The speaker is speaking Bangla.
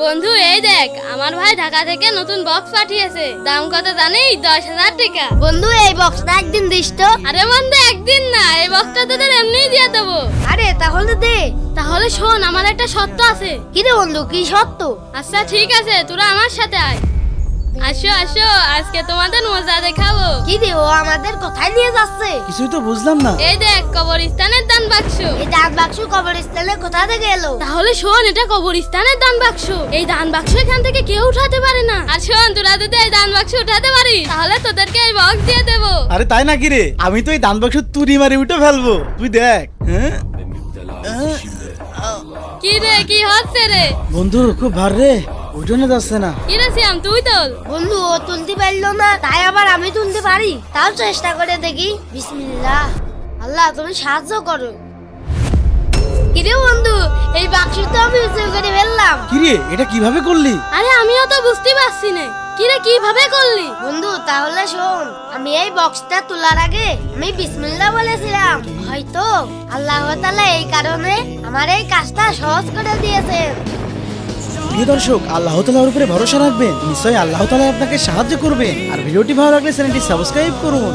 বন্ধু এই দেখ আমার ভাই ঢাকা থেকে নতুন বক্স পাঠিয়েছে। দাম কত জানিস? 10,000 টাকা। বন্ধু এই বক্সটা একদিন দিস তো। আরে বন্ধু একদিন না, এই বক্সটা তোদের এমনিই দিয়ে দেবো। আরে তাহলে দে। তাহলে শোন, আমার একটা শর্ত আছে। কি রে বন্ধু, কি সত্য? আচ্ছা ঠিক আছে, তোরা আমার সাথে আয়। আসো আসো, আজকে তোমাদের মজা দেখাবো। কি রে, ও আমাদের কোথায় নিয়ে যাচ্ছে? কিছুই তো বুঝলাম না। এই দেখ কবরস্থানের দান বাক্স। এই দান বাক্স কবরস্থানে কোথা থেকে এলো? তাহলে শোন, এটা কবরস্থানের দান বাক্স। এই দান বাক্স এখান থেকে কেউ উঠাতে পারে না। আর শোন, তোরা যদি এই দান বাক্স উঠাতে পারিস তাহলে তোদেরকে এই বক্স দিয়ে দেবো। আরে তাই নাকি রে? আমি তো এই দান বাক্স তুড়ি মারি উঠে ফেলবো, তুই দেখ। হ্যাঁ কি রে, কি হচ্ছে রে? বন্ধু খুব ভার রে, উঠোনে যাচ্ছে না। কি রে শ্যাম, তুই তোল। বন্ধু ও তুলতে পারলো না, তাই আবার আমি তুলতে পারি। তাও চেষ্টা করে দেখি। বিসমিল্লাহ। আল্লাহ তুমি সাহায্য করো। কি রে বন্ধু, এই বাক্স তো আমি উঁচু করে ফেললাম। কি রে, এটা কিভাবে করলি? আরে আমিও তো বুঝতে পারছি না। কি রে, কিভাবে করলি? বন্ধু তাহলে শোন, আমি এই বক্সটা তোলার আগে আমি বিসমিল্লাহ বলেছিলাম। হয়তো আল্লাহ তাআলা এই কারণে আমার এই কাজটা সহজ করে দিয়েছেন। প্রিয় দর্শক, আল্লাহ তাআলার উপরে ভরসা রাখবেন, নিশ্চয়ই আল্লাহ তাআলা আপনাকে সাহায্য করবেন। আর ভিডিওটি ভালো লাগলে চ্যানেলটি সাবস্ক্রাইব করুন।